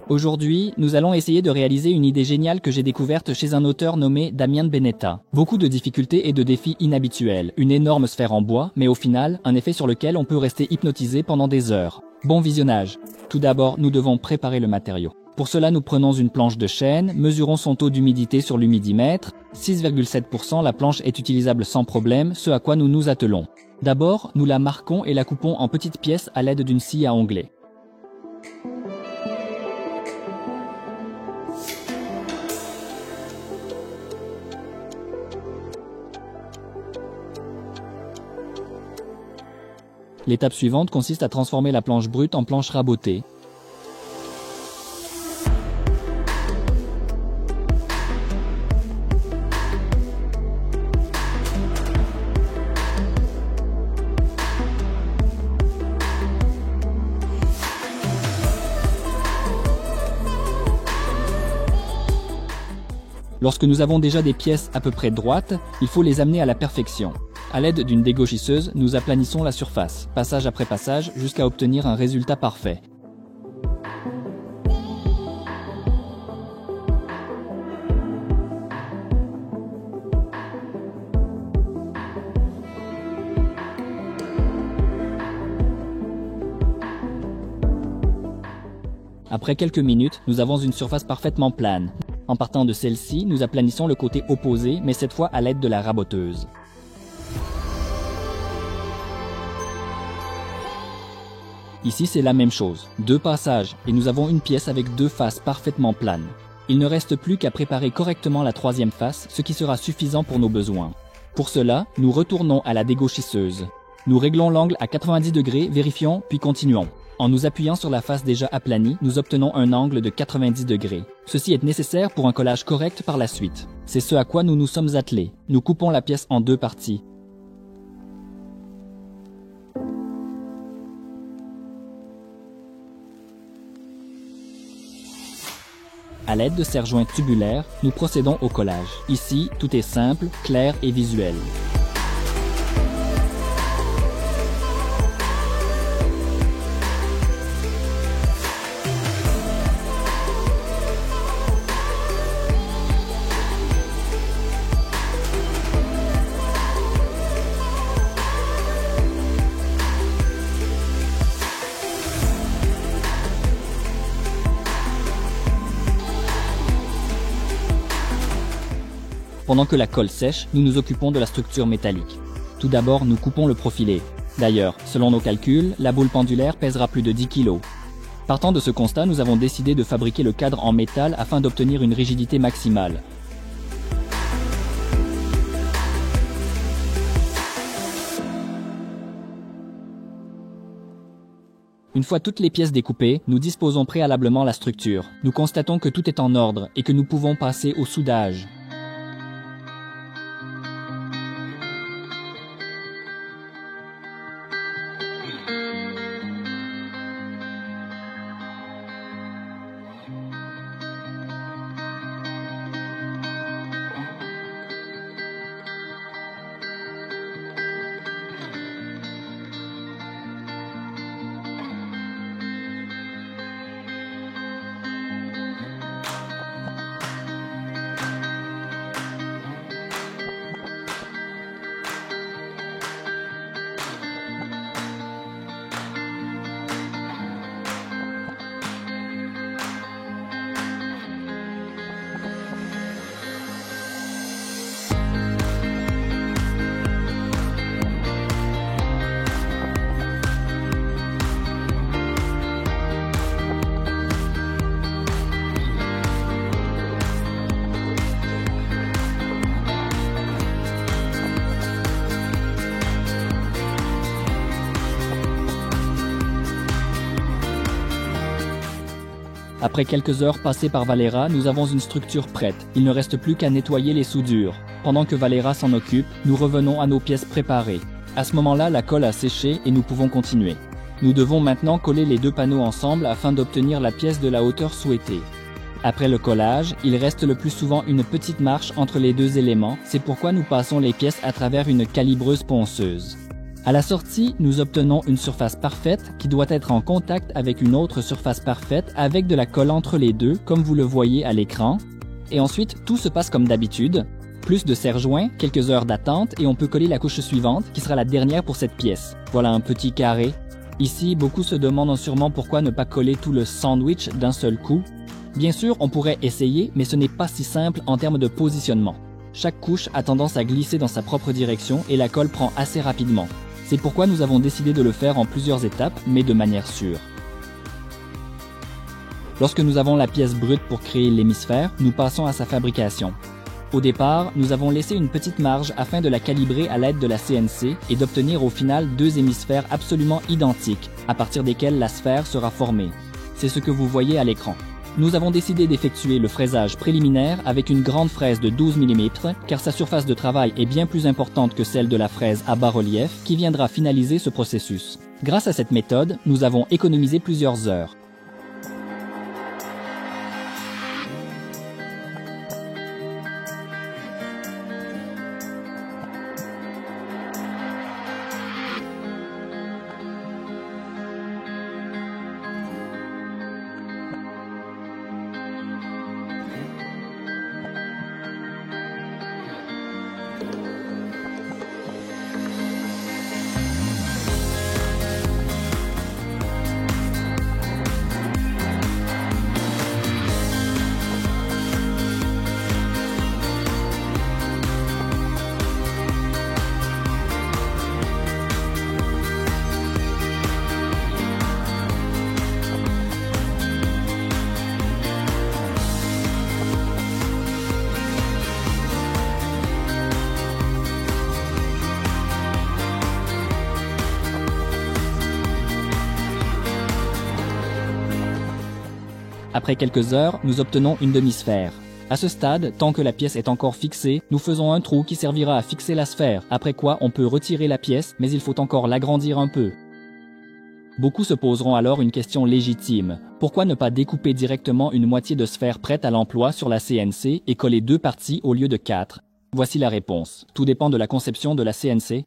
Aujourd'hui, nous allons essayer de réaliser une idée géniale que j'ai découverte chez un auteur nommé Damien Benetta. Beaucoup de difficultés et de défis inhabituels, une énorme sphère en bois, mais au final, un effet sur lequel on peut rester hypnotisé pendant des heures. Bon visionnage. Tout d'abord, nous devons préparer le matériau. Pour cela, nous prenons une planche de chêne, mesurons son taux d'humidité sur l'humidimètre. 6,7%, la planche est utilisable sans problème, ce à quoi nous nous attelons. D'abord, nous la marquons et la coupons en petites pièces à l'aide d'une scie à onglet. L'étape suivante consiste à transformer la planche brute en planche rabotée. Lorsque nous avons déjà des pièces à peu près droites, il faut les amener à la perfection. À l'aide d'une dégauchisseuse, nous aplanissons la surface, passage après passage, jusqu'à obtenir un résultat parfait. Après quelques minutes, nous avons une surface parfaitement plane. En partant de celle-ci, nous aplanissons le côté opposé, mais cette fois à l'aide de la raboteuse. Ici, c'est la même chose. 2 passages, et nous avons une pièce avec 2 faces parfaitement planes. Il ne reste plus qu'à préparer correctement la 3e face, ce qui sera suffisant pour nos besoins. Pour cela, nous retournons à la dégauchisseuse. Nous réglons l'angle à 90 degrés, vérifions, puis continuons. En nous appuyant sur la face déjà aplanie, nous obtenons un angle de 90 degrés. Ceci est nécessaire pour un collage correct par la suite. C'est ce à quoi nous nous sommes attelés. Nous coupons la pièce en 2 parties. À l'aide de serre-joints tubulaires, nous procédons au collage. Ici, tout est simple, clair et visuel. Pendant que la colle sèche, nous nous occupons de la structure métallique. Tout d'abord, nous coupons le profilé. D'ailleurs, selon nos calculs, la boule pendulaire pèsera plus de 10 kg. Partant de ce constat, nous avons décidé de fabriquer le cadre en métal afin d'obtenir une rigidité maximale. Une fois toutes les pièces découpées, nous disposons préalablement la structure. Nous constatons que tout est en ordre et que nous pouvons passer au soudage. Après quelques heures passées par Valera, nous avons une structure prête. Il ne reste plus qu'à nettoyer les soudures. Pendant que Valera s'en occupe, nous revenons à nos pièces préparées. À ce moment-là, la colle a séché et nous pouvons continuer. Nous devons maintenant coller les 2 panneaux ensemble afin d'obtenir la pièce de la hauteur souhaitée. Après le collage, il reste le plus souvent une petite marche entre les 2 éléments, c'est pourquoi nous passons les pièces à travers une calibreuse ponceuse. À la sortie, nous obtenons une surface parfaite qui doit être en contact avec une autre surface parfaite avec de la colle entre les deux, comme vous le voyez à l'écran. Et ensuite, tout se passe comme d'habitude. Plus de serre-joints, quelques heures d'attente et on peut coller la couche suivante qui sera la dernière pour cette pièce. Voilà un petit carré. Ici, beaucoup se demandent sûrement pourquoi ne pas coller tout le sandwich d'un seul coup. Bien sûr, on pourrait essayer, mais ce n'est pas si simple en termes de positionnement. Chaque couche a tendance à glisser dans sa propre direction et la colle prend assez rapidement. C'est pourquoi nous avons décidé de le faire en plusieurs étapes, mais de manière sûre. Lorsque nous avons la pièce brute pour créer l'hémisphère, nous passons à sa fabrication. Au départ, nous avons laissé une petite marge afin de la calibrer à l'aide de la CNC et d'obtenir au final deux hémisphères absolument identiques, à partir desquels la sphère sera formée. C'est ce que vous voyez à l'écran. Nous avons décidé d'effectuer le fraisage préliminaire avec une grande fraise de 12 mm car sa surface de travail est bien plus importante que celle de la fraise à bas-relief qui viendra finaliser ce processus. Grâce à cette méthode, nous avons économisé plusieurs heures. Après quelques heures, nous obtenons une demi-sphère. À ce stade, tant que la pièce est encore fixée, nous faisons un trou qui servira à fixer la sphère, après quoi on peut retirer la pièce, mais il faut encore l'agrandir un peu. Beaucoup se poseront alors une question légitime. Pourquoi ne pas découper directement une moitié de sphère prête à l'emploi sur la CNC et coller 2 parties au lieu de 4? Voici la réponse. Tout dépend de la conception de la CNC.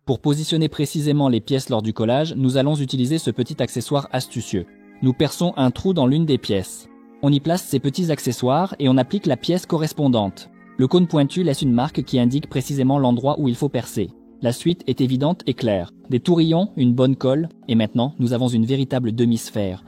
Pour positionner précisément les pièces lors du collage, nous allons utiliser ce petit accessoire astucieux. Nous perçons un trou dans l'une des pièces. On y place ces petits accessoires et on applique la pièce correspondante. Le cône pointu laisse une marque qui indique précisément l'endroit où il faut percer. La suite est évidente et claire. Des tourillons, une bonne colle, et maintenant nous avons une véritable demi-sphère.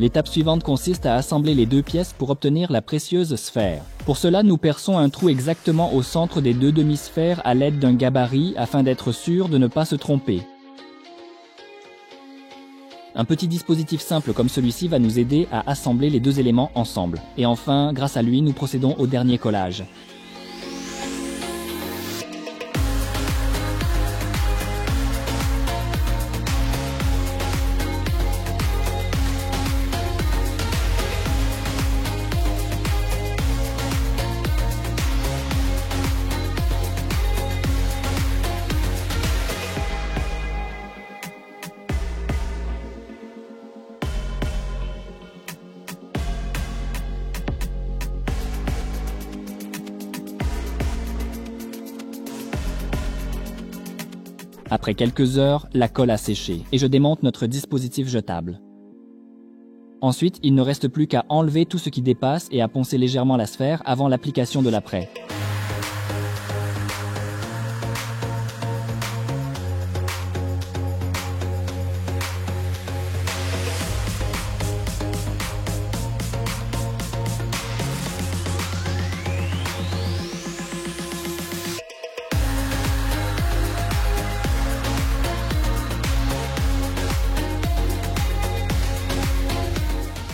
L'étape suivante consiste à assembler les deux pièces pour obtenir la précieuse sphère. Pour cela, nous perçons un trou exactement au centre des deux demi-sphères à l'aide d'un gabarit afin d'être sûr de ne pas se tromper. Un petit dispositif simple comme celui-ci va nous aider à assembler les deux éléments ensemble. Et enfin, grâce à lui, nous procédons au dernier collage. Après quelques heures, la colle a séché et je démonte notre dispositif jetable. Ensuite, il ne reste plus qu'à enlever tout ce qui dépasse et à poncer légèrement la sphère avant l'application de l'apprêt.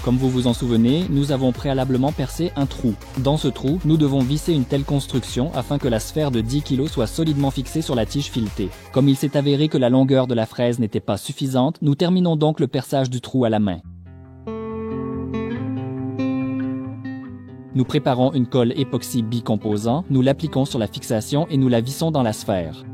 Comme vous vous en souvenez, nous avons préalablement percé un trou. Dans ce trou, nous devons visser une telle construction afin que la sphère de 10 kg soit solidement fixée sur la tige filetée. Comme il s'est avéré que la longueur de la fraise n'était pas suffisante, nous terminons donc le perçage du trou à la main. Nous préparons une colle époxy bicomposant, nous l'appliquons sur la fixation et nous la vissons dans la sphère.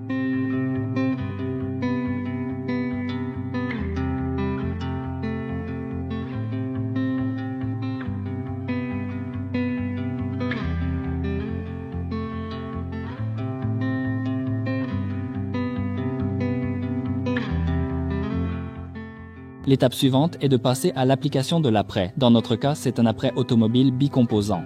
L'étape suivante est de passer à l'application de l'apprêt. Dans notre cas, c'est un apprêt automobile bicomposant.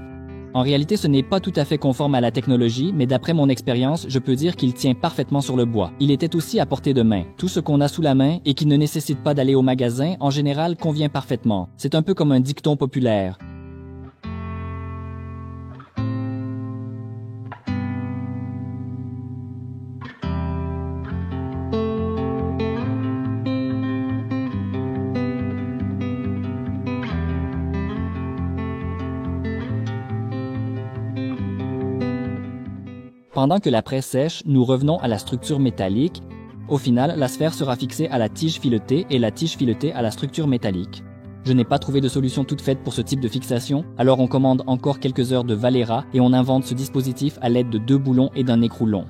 En réalité, ce n'est pas tout à fait conforme à la technologie, mais d'après mon expérience, je peux dire qu'il tient parfaitement sur le bois. Il était aussi à portée de main. Tout ce qu'on a sous la main et qui ne nécessite pas d'aller au magasin, en général, convient parfaitement. C'est un peu comme un dicton populaire. Pendant que l'apprêt sèche, nous revenons à la structure métallique. Au final, la sphère sera fixée à la tige filetée et la tige filetée à la structure métallique. Je n'ai pas trouvé de solution toute faite pour ce type de fixation, alors on commande encore quelques heures de Valera et on invente ce dispositif à l'aide de 2 boulons et d'un écrou long.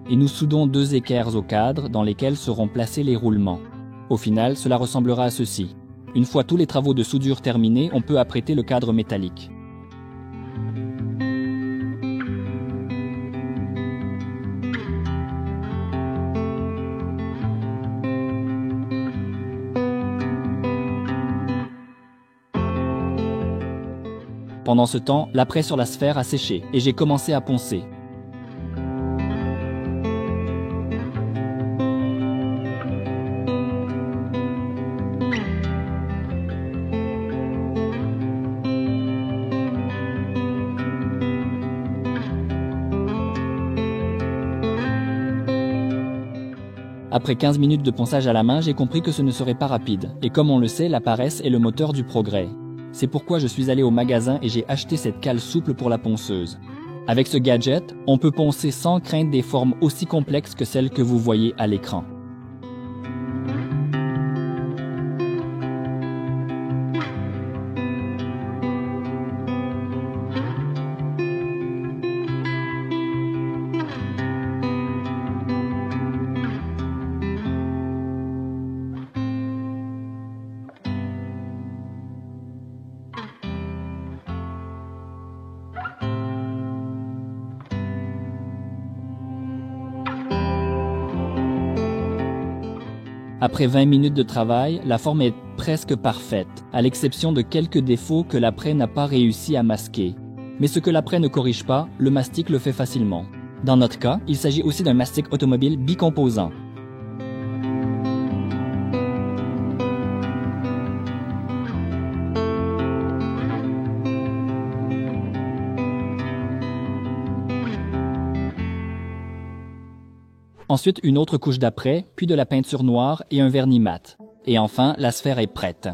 Et nous soudons 2 équerres au cadre dans lesquels seront placés les roulements. Au final, cela ressemblera à ceci. Une fois tous les travaux de soudure terminés, on peut apprêter le cadre métallique. Pendant ce temps, l'apprêt sur la sphère a séché et j'ai commencé à poncer. Après 15 minutes de ponçage à la main, j'ai compris que ce ne serait pas rapide. Et comme on le sait, la paresse est le moteur du progrès. C'est pourquoi je suis allé au magasin et j'ai acheté cette cale souple pour la ponceuse. Avec ce gadget, on peut poncer sans craindre des formes aussi complexes que celles que vous voyez à l'écran. Après 20 minutes de travail, la forme est presque parfaite, à l'exception de quelques défauts que l'apprêt n'a pas réussi à masquer. Mais ce que l'apprêt ne corrige pas, le mastic le fait facilement. Dans notre cas, il s'agit aussi d'un mastic automobile bicomposant. Ensuite, une autre couche d'apprêt, puis de la peinture noire et un vernis mat. Et enfin, la sphère est prête.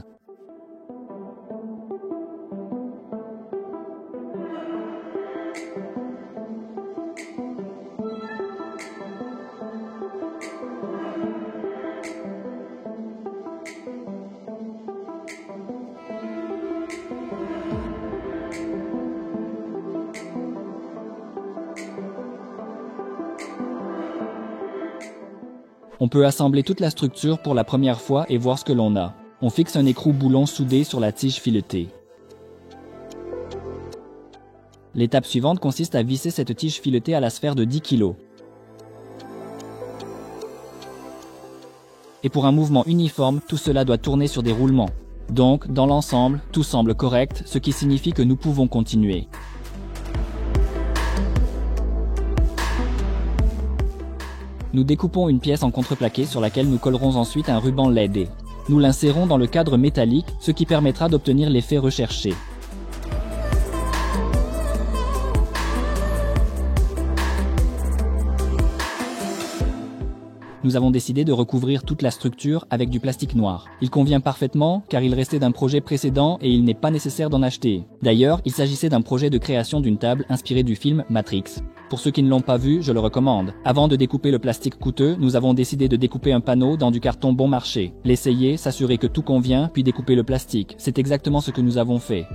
On peut assembler toute la structure pour la première fois et voir ce que l'on a. On fixe un écrou boulon soudé sur la tige filetée. L'étape suivante consiste à visser cette tige filetée à la sphère de 10 kg. Et pour un mouvement uniforme, tout cela doit tourner sur des roulements. Donc, dans l'ensemble, tout semble correct, ce qui signifie que nous pouvons continuer. Nous découpons une pièce en contreplaqué sur laquelle nous collerons ensuite un ruban LED. Nous l'insérons dans le cadre métallique, ce qui permettra d'obtenir l'effet recherché. Nous avons décidé de recouvrir toute la structure avec du plastique noir. Il convient parfaitement car il restait d'un projet précédent et il n'est pas nécessaire d'en acheter. D'ailleurs, il s'agissait d'un projet de création d'une table inspirée du film Matrix. Pour ceux qui ne l'ont pas vu, je le recommande. Avant de découper le plastique coûteux, nous avons décidé de découper un panneau dans du carton bon marché. L'essayer, s'assurer que tout convient, puis découper le plastique. C'est exactement ce que nous avons fait.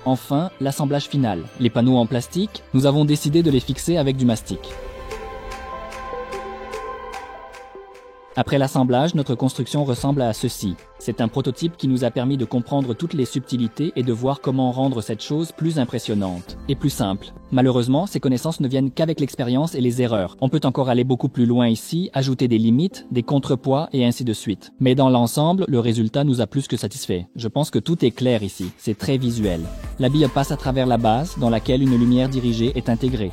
Enfin, l'assemblage final. Les panneaux en plastique, nous avons décidé de les fixer avec du mastic. Après l'assemblage, notre construction ressemble à ceci. C'est un prototype qui nous a permis de comprendre toutes les subtilités et de voir comment rendre cette chose plus impressionnante et plus simple. Malheureusement, ces connaissances ne viennent qu'avec l'expérience et les erreurs. On peut encore aller beaucoup plus loin ici, ajouter des limites, des contrepoids et ainsi de suite. Mais dans l'ensemble, le résultat nous a plus que satisfait. Je pense que tout est clair ici. C'est très visuel. La bille passe à travers la base dans laquelle une lumière dirigée est intégrée.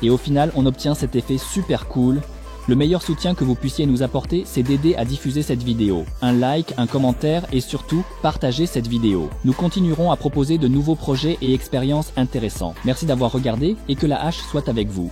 Et au final, on obtient cet effet super cool. Le meilleur soutien que vous puissiez nous apporter, c'est d'aider à diffuser cette vidéo. Un like, un commentaire et surtout, partagez cette vidéo. Nous continuerons à proposer de nouveaux projets et expériences intéressants. Merci d'avoir regardé et que la hache soit avec vous.